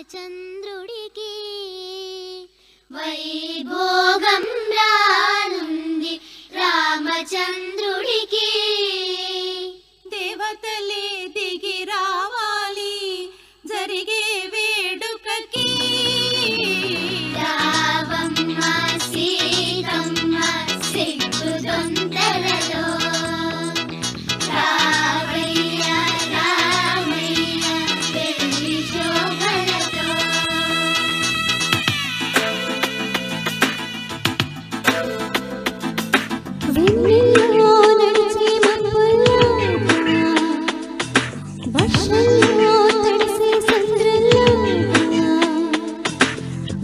రామచంద్రుడికి వైభోగం రానుంది రామచంద్రుడికి దేవతలే దిగి రావాలి జరిగే వేడుకకి రావమ్మ సీతమ్మ సిగ్గుదొంతరలో రావయ్య రామయ్య పెళ్లి శోభలతో వెన్నెల్లో నడిచే మబ్బుల్లో వర్షంలో తడిసే సంద్రంలో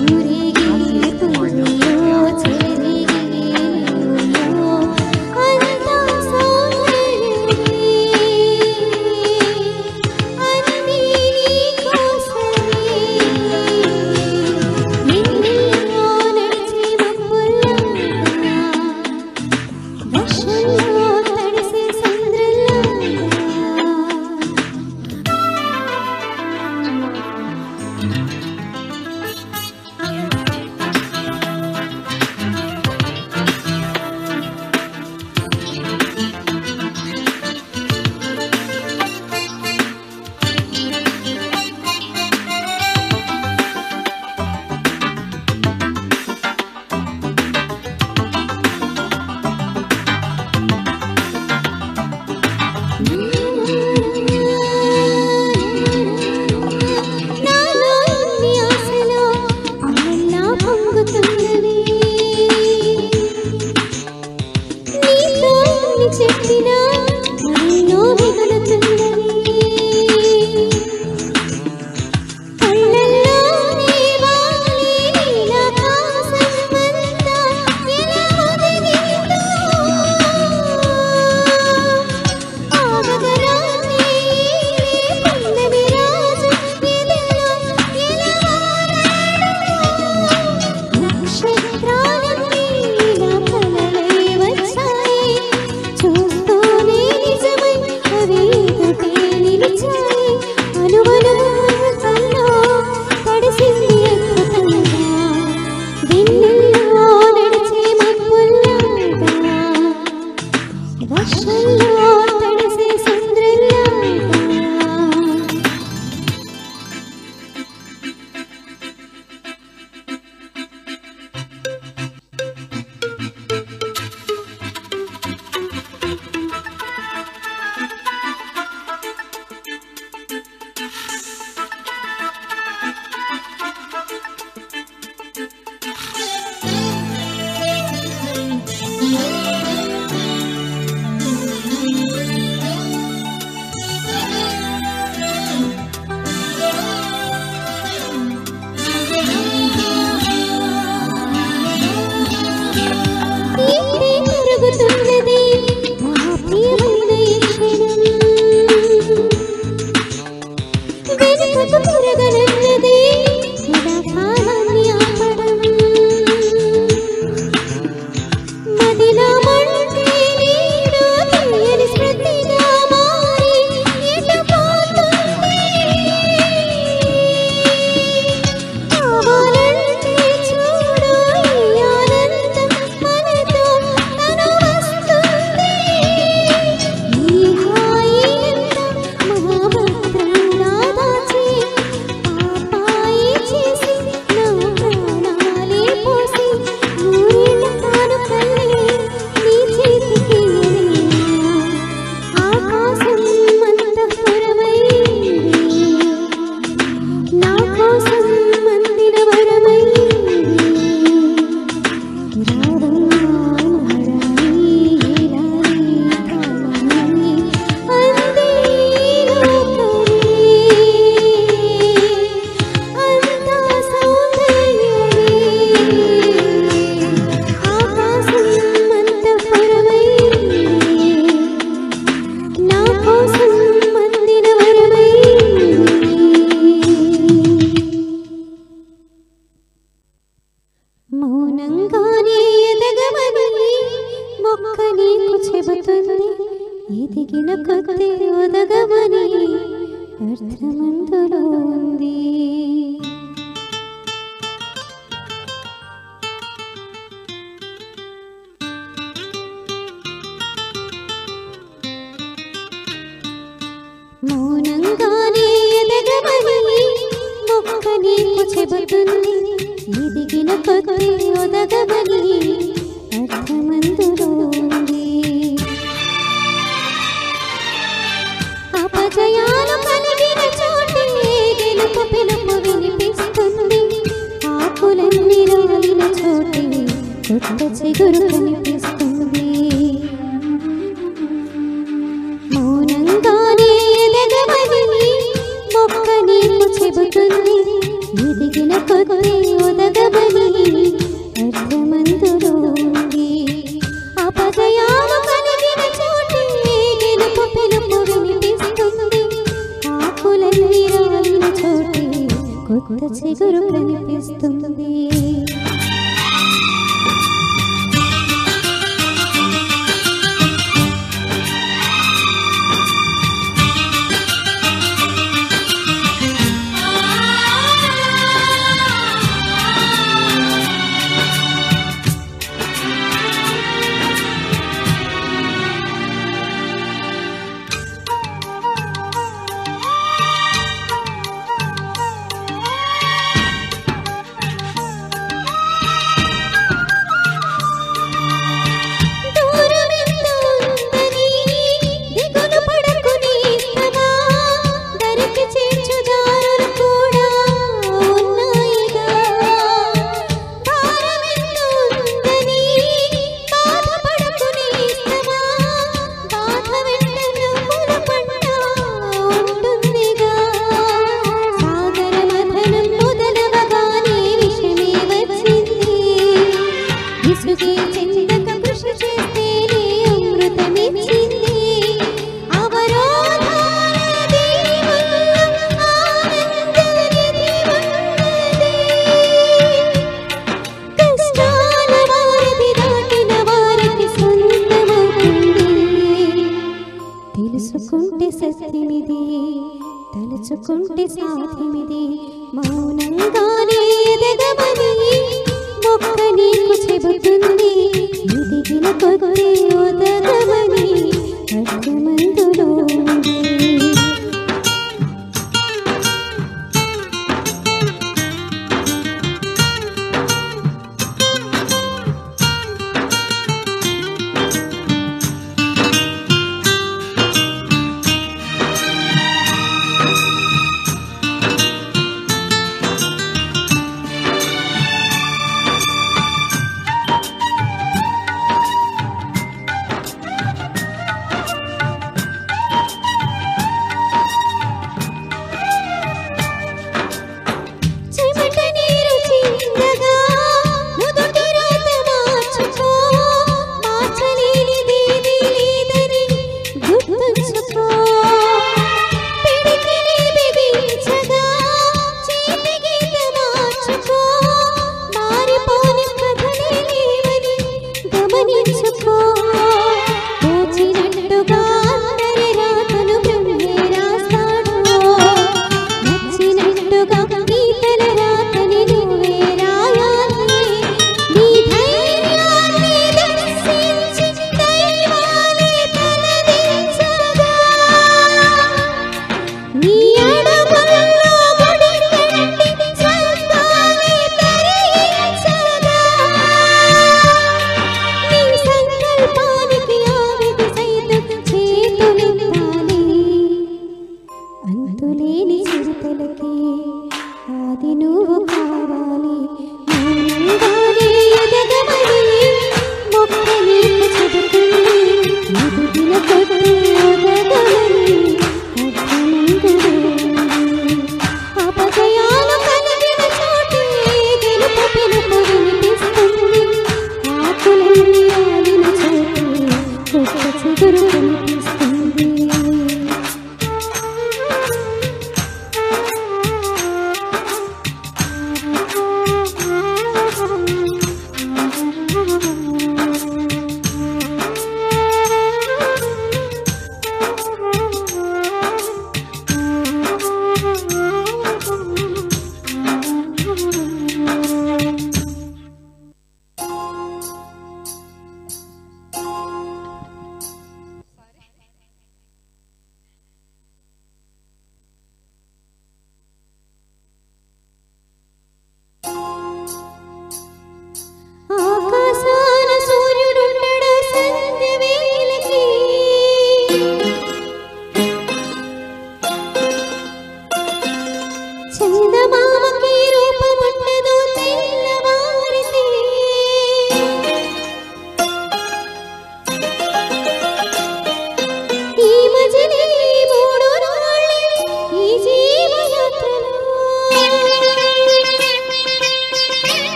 ఊరేగే పువ్వుల్లో చెరిగే నీళ్ళలో అంతా సౌందర్యమే అన్నీ నీకోసమే వెన్నెల్లో నడిచే మబ్బుల్లో వర్షంలో తడిసే సంద్రంలో నాలో ఇన్ని ఆశలు అమ్మల్లా పొంగుతున్నవి నీతో ఇన్ని చెప్పినా మరెన్నో మిగులుతున్నవి కళ్ళల్లో నీవాలి నీలాకాశమంతా ఎలా ఒదిగిందో ఆగగరాని పున్నమి రాజు ఎదలో ఎలా ఆరాడో నక్షత్రాలన్నీ నా కలలై వచ్చాయి చూస్తూనే నిజమై అవి ఎదుటే నిలిచాయి అనువనువు కల్లో తడిసింది అద్భుతంగా వెన్నెల్లో నడిచే మబ్బుల్లాగా వర్షంలో తడిసే సంద్రంలాగా తీపి కరుగుతున్నది మా ప్రియమైన ఈ క్షణం వెనుకకు తిరగనున్నది ఇలా కాలాన్ని ఆపడం మదిలో మంటే నీడు తీయని స్మృతిగా మారి ఎటు పోతుంది కావాలంటే చూడు ఈ ఆనందం మనతో తను వస్తుంది ఈ హాయి ఎంత మహాభద్రంగా దాచి పాపాయి చేసి నా ప్రాణాలే పోసి నూరేళ్ళ కానుకల్ని నీ చేతికి ఎయ్యనా. ఆకాశం అంతఃపురమైంది నా కోసం మందిర వరమైంది రావమ్మా మహారాణి ఏలాలి కాలాన్ని అందే లోకమే అంతా సౌందర్యమే ఆకాశం అంతఃపురమైంది నా కోసం మందిర వరమైంది మౌనంగానే ఎదగమని మొక్క నీకు చెబుతుంది ఎదిగిన కొద్ది ఒదగమని అర్థమందులో ఉంది. మౌనంగానే ఎదగమని మొక్క నీకు చెబుతుంది ఎదిగిన కొద్ది ఒదగమని అర్థమందులో ఉంది అపజయాలు కలిగిన చోటే గెలుపు పిలుపు వినిపిస్తుంది ఆకులన్నీ రాలిన చోటే కొత్త చిగురు కనిపిస్తుంది మౌనంగానే ఎదగమని మొక్క నీకు చెబుతుంది ఎదిగిన కొద్ది ఒదగమని అర్థమందులో ఉంది అపజయాలు కలిగిన చోటే గెలుపు పిలుపు వినిపిస్తుంది ఆకులన్నీ రాలిన చోటే కొత్త చిగురు కనిపిస్తుంది తెలుసుకుంటే సత్యమిది తలుచుకుంటే సాధ్యమిది మౌనంగానే ఎదగమని మొక్క నీకు చెబుతుంది ఎదిగిన కొద్ది ఒదగమని అర్థమందులో ఉంది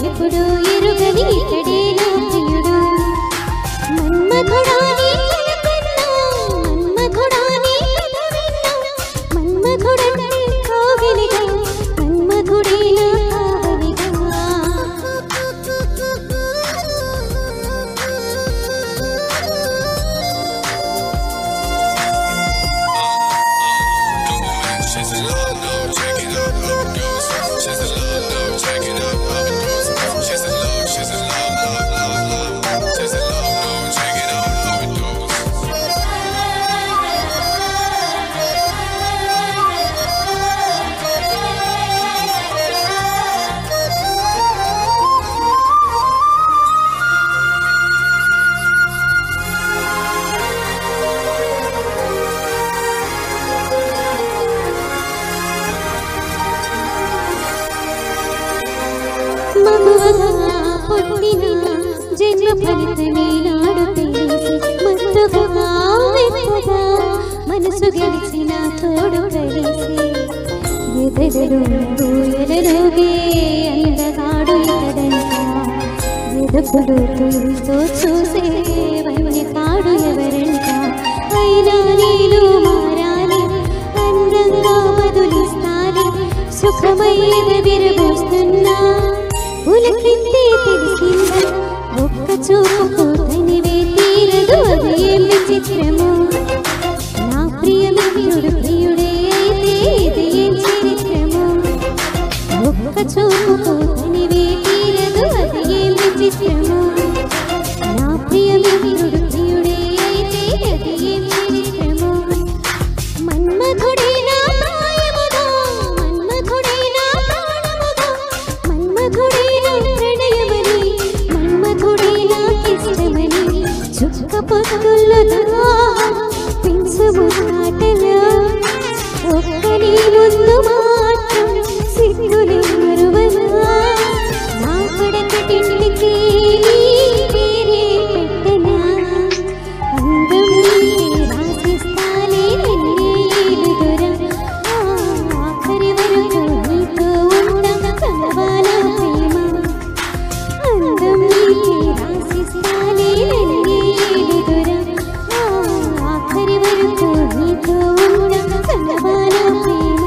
ఎప్పుడు ఎరుగని ఇతడే నా ప్రియుడు మన్మధుడా నీ కలకన్నా మన్మధుడా నీ కథ విన్నా మన్మధుడంటే కావిలిగా మన్మధుడే నా కావలిగా పుట్టిన జన్మ ఫలితమే నాడు తెలిసి మత్తుగా మెత్తగా మనసు గెలిచిన తోడు కలిసి ఎదగలు ఎదలుగే అందగాడు ఇతడంట ఎదకుడు తూరితో చూసే వన్యకాడు ఎవరంట అయినా నేను మారాలి అందంగా బదులిస్తాలి సుఖమైన విరబోస్తున్నా ఉలకిందే తెలిసిందా ఒక్క చూపు తనివే తీరదు అది ఏం విచిత్రము నా ప్రియమిత్రుడు ప్రియుడే అయితే ఇది ఏం చరిత్రము ఒక్క చూపు తనివే తీరదు అది ఏం విచిత్రము నా ప్రియమిత్రుడు ప్రియుడే అయితే అది ఏం చరిత్రము మన్మధుడే నా ప్రాయముగా మన్మధుడే నా ప్రాణముగా మన్మధుడే చుక్క పొత్తుల్లో పెంచము మాటలో ఒక్కని ముందు మాత్రం సిగ్గులు మరువనా నా కొడకటింటికి పేరే పెట్టనా అందం రాసిస్తానే ఎన్నేళ్ళుదురా ఆఖరి వరకు నీతో ఉండగా కలవాల ప్రేమ అందం రాసిస్తానే ఎన్నేళ్ళుదురా ఆఖరి వరకు నీతో ఉండగా కలవాల ప్రేమ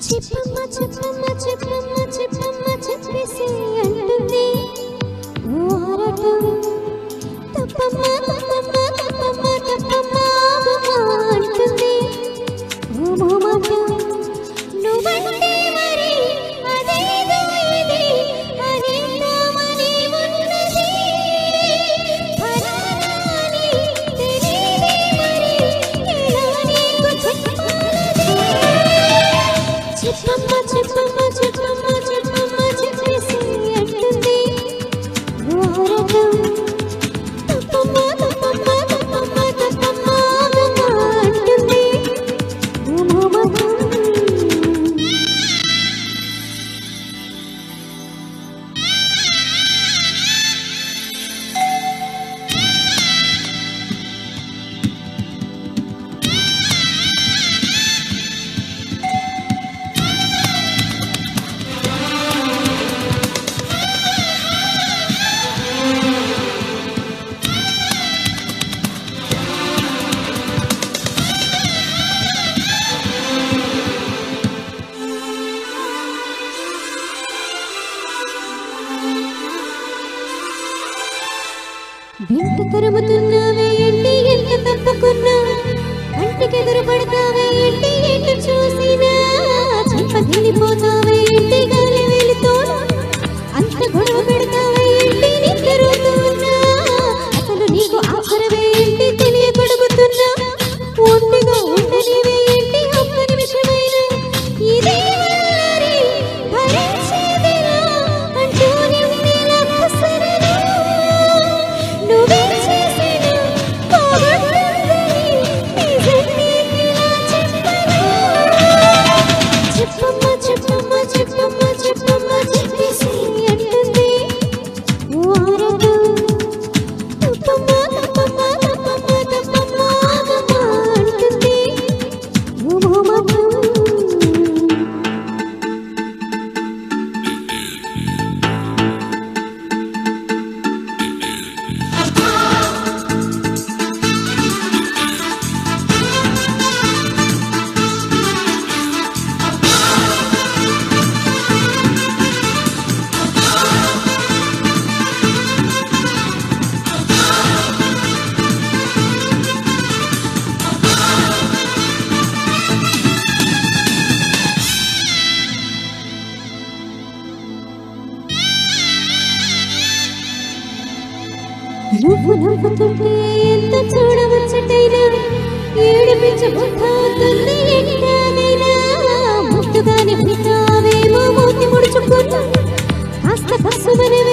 చెప్పమ్మ చెప్పమ్మ చెప్పమ్మ చెప్పమ్మ చెప్పేసి అంటుంది ఓ ఆరాటం తప్పమ్మ తప్పమ్మ తప్పమ్మ తప్పమ్మ అంటుంది ఓ మోమాటం నువ్వంటే మరి అదేదో ఇది అనేద్దామని ఉన్నది ఫలానాని తెలియదే మరి ఎలా నీకు చెప్పాలది చెప్పమ్మ చెప్పమ్మ చెప్పమ్మ చెప్పమ్మ చెప్పేసి అంటుంది ఆరాటం తప్పమ్మ తప్పమ్మ తప్పమ్మ తప్పమ్మ అంటుంది మోమాటం వెంట తరుముతున్నావే ఏంటి ఎంత తప్పకున్నా కంటికెదురు పడతావే ఏంటి ఎటు చూసినా చంపగిల్లిపోతావే ఏంటి గాలి వెళుతూ అంత గొడవ పెడతావే ఏంటి నిద్రపోతున్నా అసలు నీకు ఆఖరవే నువ్వు నవ్వుతుంటే ఎంత చూడవచ్చటైనా ఏడిపించబోతుంది ఎట్టాగైనా ముద్దుగానే ఉంటావేమో మూతి ముడుచుకున్నా కాస్త కసుమనే